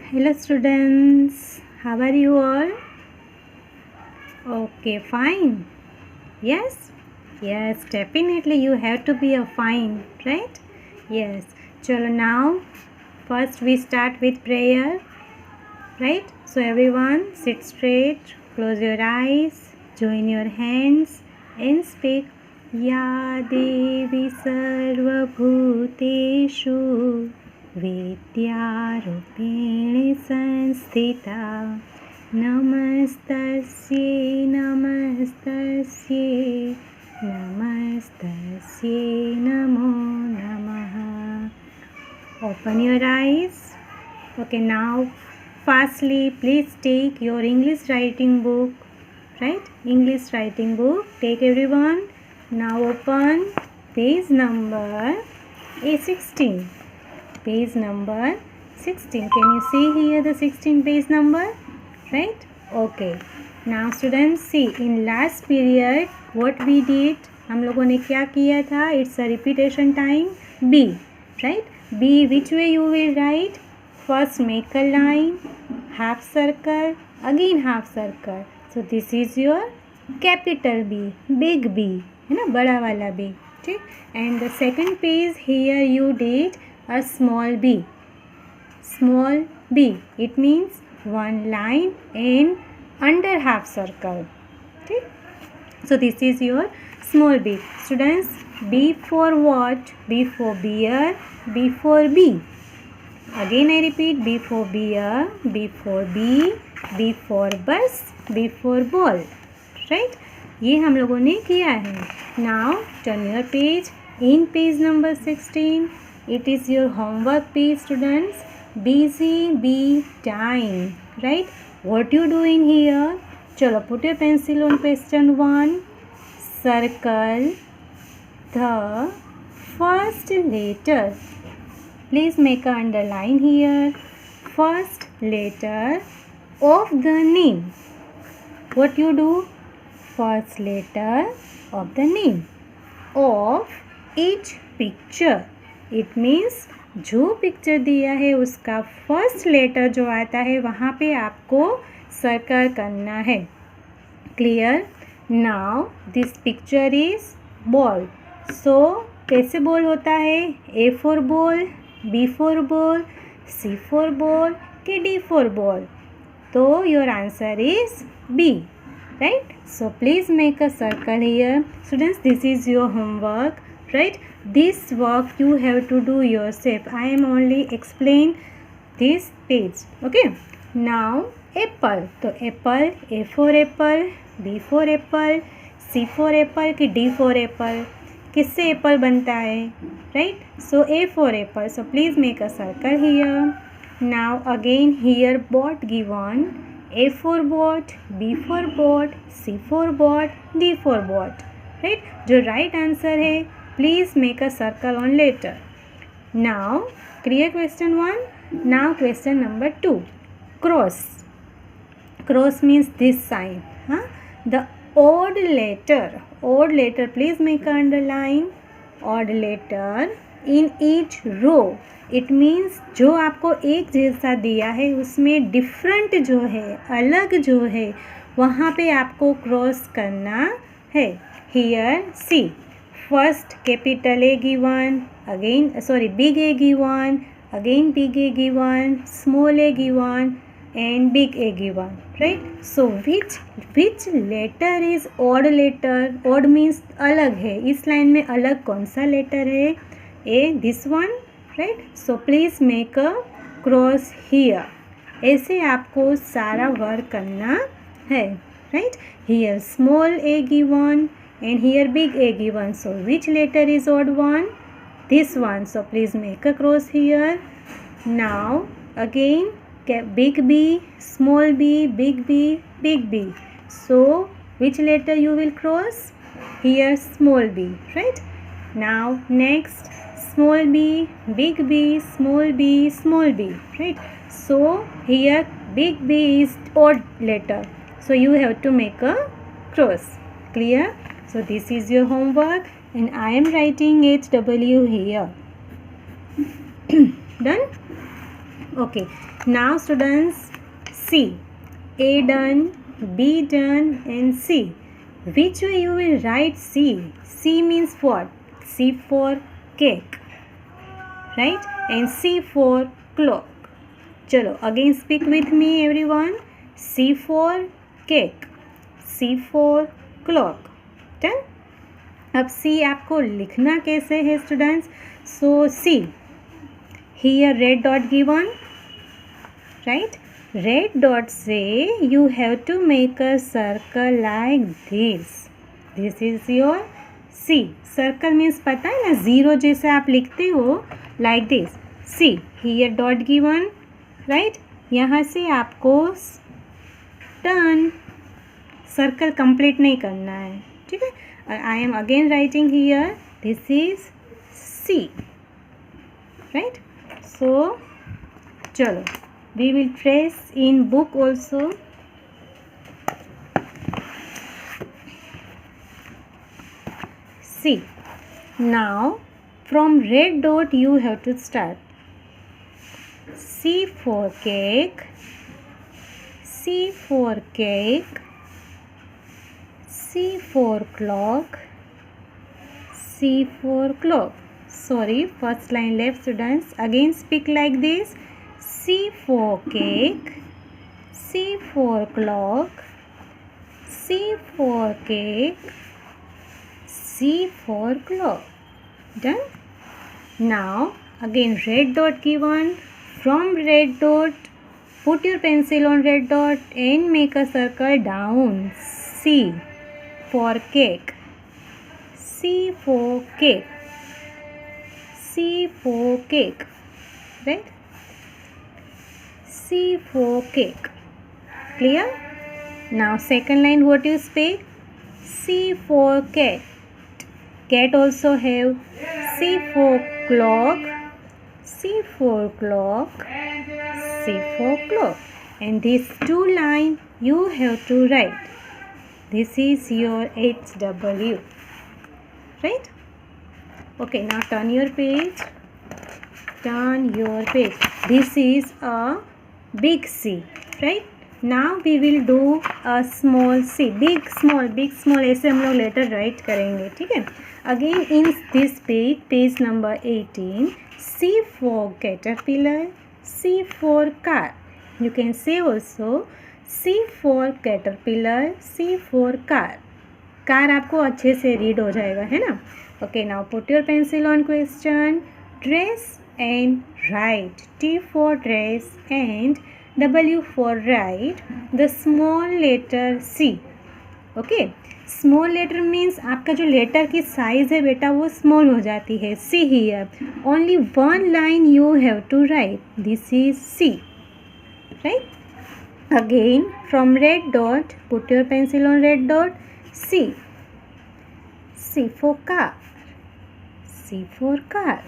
Hello students, how are you all? Okay, fine. Yes? Yes, definitely you have to be a fine, right? Yes. Chalo now, first we start with prayer, right? So everyone sit straight, close your eyes, join your hands and speak Ya Devi Sarva Bhuteshu विद्यारूपेण संस्थिता नमस्तस्यै नमस्तस्यै नमस्तस्यै नमो नमः. Open your eyes. Okay, now fastly please take your English writing book, right? English writing book, take everyone. Now open page number A16. Page number 16. Can you see here the 16 page number? Right? Okay. Now students, see in last period what we did. हम लोगों ने क्या किया था? It's a repetition time. B. Right? B. Which way you will write? First make a line, half circle, again half circle. So this is your capital B, big B, है ना, बड़ा वाला B. ठीक? And the second page here you did a small b. Small b, it means one line and under half circle. Okay? So this is your small b. Students, b for what? B for bear, b for b. Again I repeat, b for bear, b for bee, b for bus, b for ball. Right? ये हम लोगों ने किया है. Now turn your page. In page number 16, it is your homework page, students. Busy bee time. Right? What you doing here? चलो, put your pencil on question 1. Circle the first letter. Please make a underline here. First letter of the name. What you do? First letter of the name of each picture. It means जो picture दिया है उसका first letter जो आता है वहाँ पे आपको सर्कल करना है. Clear? Now this picture is ball. So कैसे बॉल होता है? A for ball, B for ball, C for ball कि डी फॉर बॉल? तो your answer is B. Right? So please make a circle here. Students, this is your homework. Right? This work you have to do yourself. I am only explain this page. Okay? Now apple. तो apple, A for apple, B for apple, C for apple कि D for apple? किससे apple बनता है? Right? So A for apple. So please make a circle here. Now again here boat given. A for boat, B for boat, C for boat, D for boat. Right? जो right answer है, please make a circle on letter. Now, clear question 1. Now question number 2. Cross. Cross means this sign. Huh? The odd letter. Odd letter, please make a underline. Odd letter in each row. It means जो आपको एक जैसा दिया है उसमें different जो है, अलग जो है, वहाँ पे आपको क्रॉस करना है. Here see, first capital A given, again big A given, again big A given, small A given and big A given. Right? So which letter is odd letter? Odd means अलग है. इस line में अलग कौन सा letter है? A, this one. Right? So please make a cross here. ऐसे आपको सारा वर्क करना है. Right? Here small A given and here big A given. So which letter is odd one? This one. So please make a cross here. Now again big B, small B, big B, big B. So which letter you will cross? Here small b. Right? Now next small b, big B, small b, small b. Right? So here big B is odd letter. So you have to make a cross. Clear? So this is your homework and I am writing HW here. Done? Okay, now students, C. A done, B done, and C. Which way you will write C? C means what? C for cake, right? And C for clock. Chalo, again speak with me everyone. C for cake, C for clock. Done? अब C आपको लिखना कैसे है students? So C. Here red dot given, right? Red dot say you have to make a circle like this. This is your C. Circle means पता है ना, zero जैसे आप लिखते हो, like this. C. Here dot given, right? यहाँ से आपको टर्न सर्कल कंप्लीट नहीं करना है, ठीक है? I am again writing here, this is C, right? So चलो, we will trace in book also. See, now from red dot you have to start. C for cake, C for cake, C for clock, C for clock. Sorry, first line left students. Again speak like this. C for cake, C for clock, C for cake, C for clock. Done? Now again red dot given. From red dot, put your pencil on red dot and make a circle down. C for cake, C for cake, C for cake, right? C for cake. Clear? Now second line what you speak? C for cat. Cat also have C for clock, C for clock, C for clock. And these two lines you have to write. This is your HW. Right? Okay, now turn your page. Turn your page. This is a big C, right? Now we will do a small C. Big small ऐसे हम लोग letter right करेंगे, ठीक है? Again in this page, page number 18, C for caterpillar, C for car. You can say also C for caterpillar, C for car. Car आपको अच्छे से read हो जाएगा, है ना? Okay, now put your pencil on question. Dress and write. T for dress and W for write the small letter C. Okay, small letter means आपका जो letter की साइज है बेटा वो स्मॉल हो जाती है. See here, only one line you have to write. This is C, right? Again from red dot, put your pencil on red dot. C. C for car, C for car.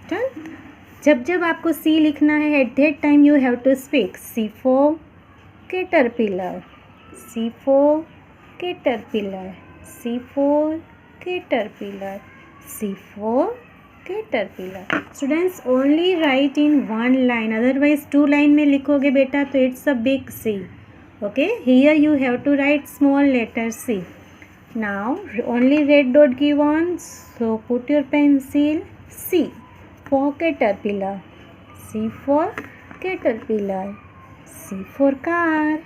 Done? जब आपको C लिखना है at that time you have to speak C for caterpillar, C for caterpillar, C for caterpillar, C for caterpillar. Students only write in one line, otherwise two line में लिखोगे बेटा तो it's a big C. Okay, here you have to write small letter C. Now only red dot given, so put your pencil. C for caterpillar, C for caterpillar, C for car,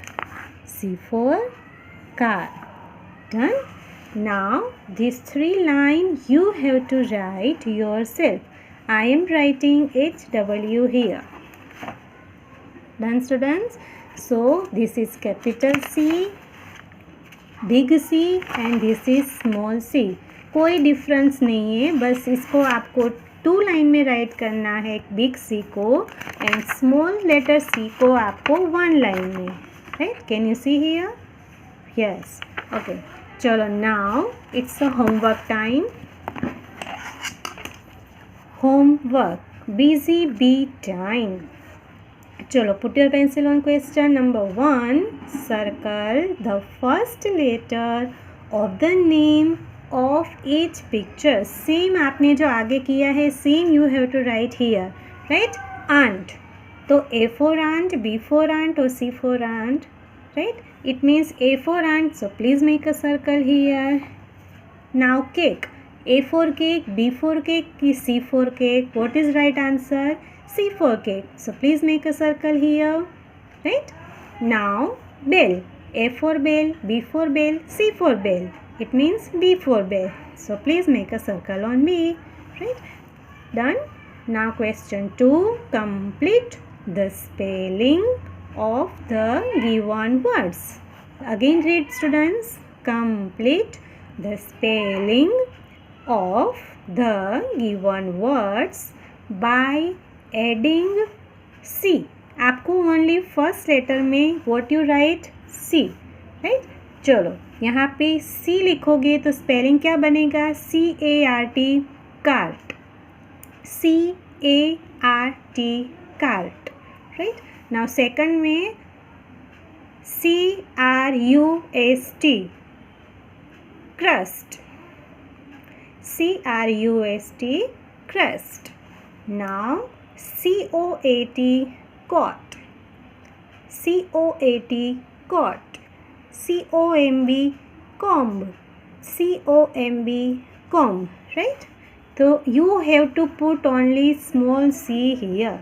C for car. Done? Now these three lines you have to write yourself. I am writing HW here. Done students? So this is capital C, big C and this is small C. कोई difference नहीं है, बस इसको आपको to line में right करना है big सी को एंड स्मॉल लेटर सी को आपको वन लाइन में, right? Can you see here? Yes. Okay, चलो now it's a homework time. Homework busy bee time. चलो put your pencil on question number 1. Circle the first letter of the name of each picture. Same आपने जो आगे किया है same you have to write here, right? Ant. तो A for ant, B for ant or C for ant, right? It means A for ant, so please make a circle here. Now cake. A for cake, B for cake, C for cake. What is right answer? C for cake. So please make a circle here, right? Now bell. A for bell, B for bell, C for bell. It means B for bell. So please make a circle on B, right? Done. Now question 2. Complete the spelling of the given words. Again read, students. Complete the spelling of the given words by adding C. आपको only first letter में what you right C, right? चलो यहाँ पे C लिखोगे तो spelling क्या बनेगा? CART, cart. CART, cart, right? Now second में CRUST, crust. CRUST, crust. Now COAT, cot. COAT, cot. COMB, comb. COMB, comb, right? So you have to put only small c here,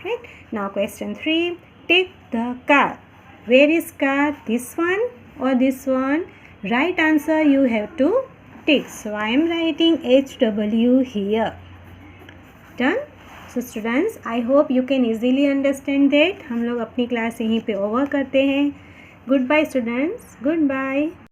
right? Now question 3. Take the car. Where is car? This one or this one? Right answer you have to take. So I am writing HW here. Done? So students, I hope you can easily understand that. हम लोग अपनी class यहीं पे over करते हैं. Goodbye students. Goodbye.